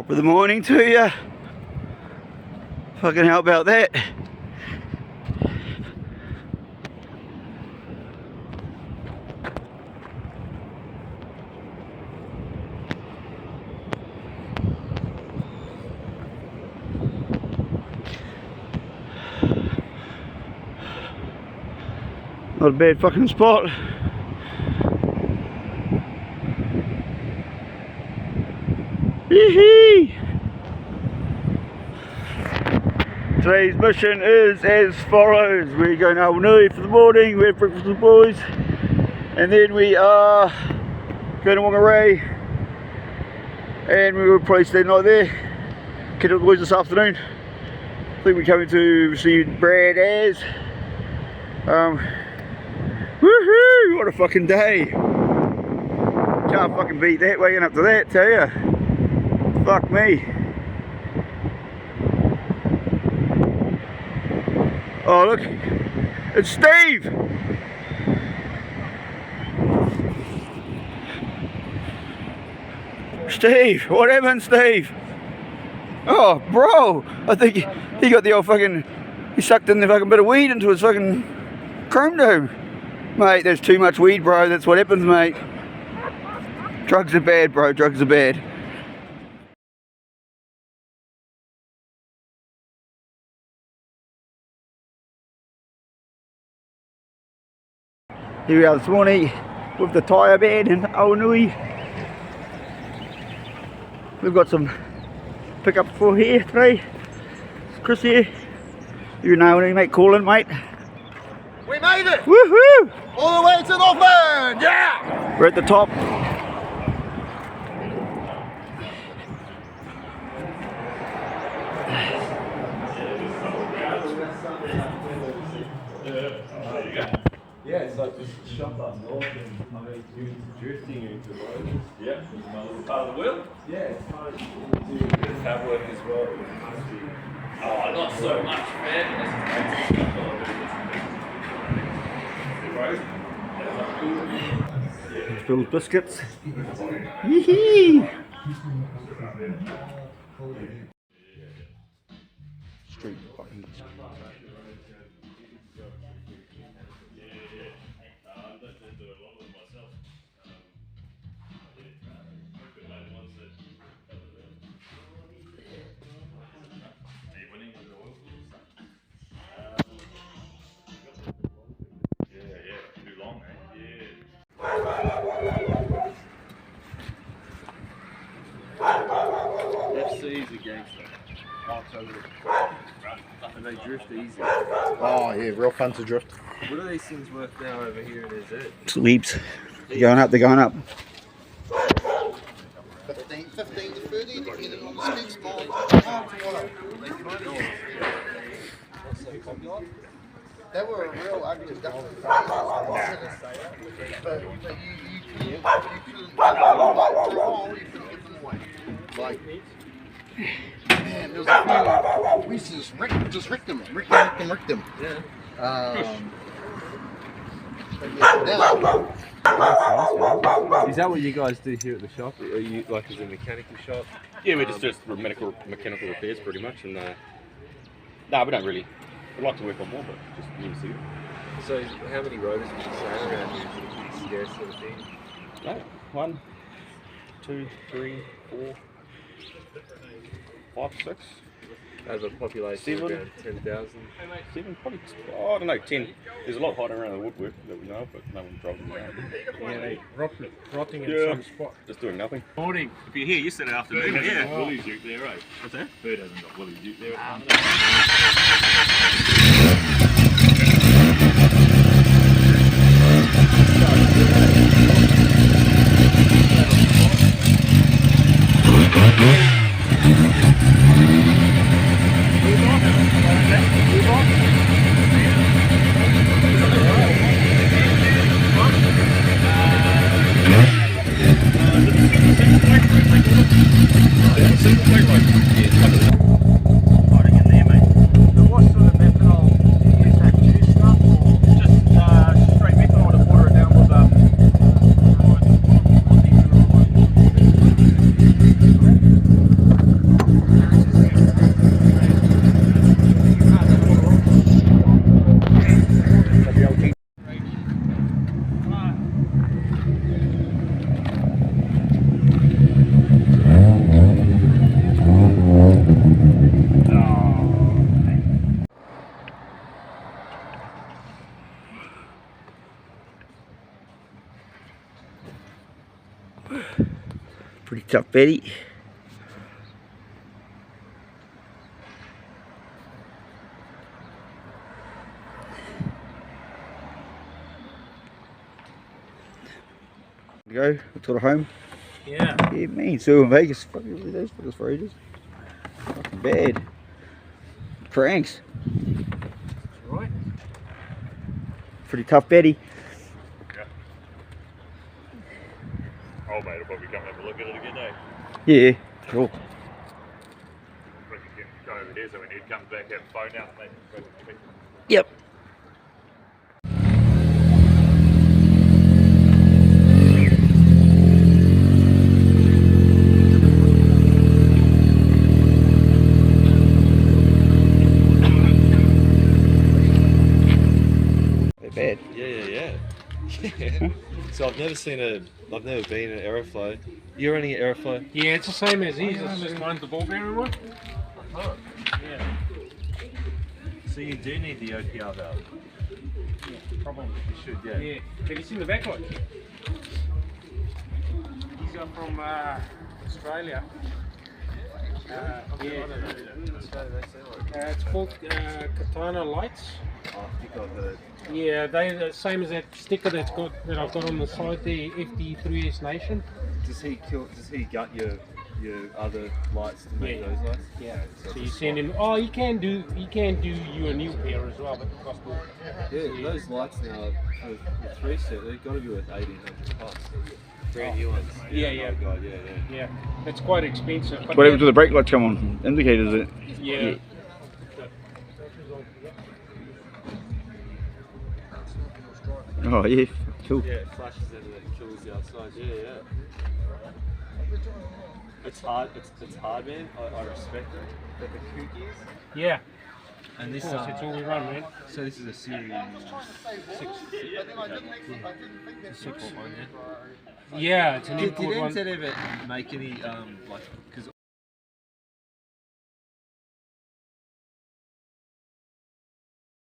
Top of the morning to you. Fucking how about that? Not a bad fucking spot. Yee-hee! Today's mission is as follows. We're going to awanui for the morning, we have breakfast with the boys, and then we are going to Whangarei, and we will probably stay the night there, catch up with the boys this afternoon. I think we're coming to see Brad as. Woohoo! What a fucking day! Can't fucking beat that, waking up to that, tell ya. Fuck me. Oh look, it's Steve! Steve, what happened, Steve? Oh, bro, I think he got the old fucking, he sucked in the fucking bit of weed into his fucking chrome dome. Mate, there's too much weed, bro, that's what happens, mate. Drugs are bad, bro, drugs are bad. Here we are this morning with the tyre bed in Awanui. We've got some pickup for here today. It's Chris here. You know when you make calling, mate. We made it! Woohoo! All the way to Northland! Yeah! We're at the top. Yeah, it's like this shop up north and drifting into roads. Yeah, part of the wheel? Yeah, it's part of the tablet as well. Oh, not so much, man. Filled biscuits. Yee-hee! Street fucking. FC's a gangster. And they drift easy. Oh yeah, real fun to drift. What are these things worth now over here in NZ? Sweeps. They're going up, they're going up. 15 to 30, depending on the speed small. They were a real ugly duck. But you couldn't get them away. Like, man, there was a few, we used to just wreck them. Yeah. Is that what you guys do here at the shop? Are you like as a mechanical shop? Yeah, we just do mechanical repairs pretty much, and we don't really. We'd like to work on more, but just need to see it. So how many rotors would you say around here? Is it a pretty scarce sort of thing? No, 1, 2, 3, 4, 5, 6. Out of a population of around 10,000. 7, probably. Oh, I don't know, 10. There's a lot hiding around the woodwork that we know of, but no one drives them around. Yeah, they rotting in some spot. Just doing nothing. Morning. If you're here yesterday afternoon, Yeah. Willie's Duke there, right? What's that? Bird hasn't got Willie's Duke there. tough Betty. Go to the home. Yeah. Yeah, man, so in Vegas, fucking those fuckers for ages. Fucking bad. Pranks. Right. Pretty tough Betty. Oh, mate, I'll probably come and have a look at it again, eh? Yeah, cool. We can go over here so when Ed comes back, have a phone out, mate. Yep. They're bad. Yeah. So I've never been in Aeroflow. You're running an Aeroflow? Yeah, it's the same as his. It's just mine's the ball bearing one. Yeah. So you do need the OPR valve. Probably. You should, yeah. Yeah. Have you seen the backlight? These are from Australia. It's called Katana lights. I think I've heard. Yeah, they're the same as that sticker that I've got on the side there, FD3S Nation. Does he gut your other lights to make those lights? Yeah. So you send him. Oh, he can do you a new pair as well, but it costs more. Yeah, those lights now for the 3 set, they've got to be worth 1,800 bucks. Brand new ones. Yeah. Oh God, yeah. Yeah, it's quite expensive. But What happens when the brake lights come on? Indicators it. Yeah. Oh yeah, cool. Yeah, it flashes and it kills the outside. Yeah. It's hard, man. I respect it. But the cookies. Yeah. And this That's all we run, man. So this is a series 6. Yeah, it's an Did import one. NZ ever make any because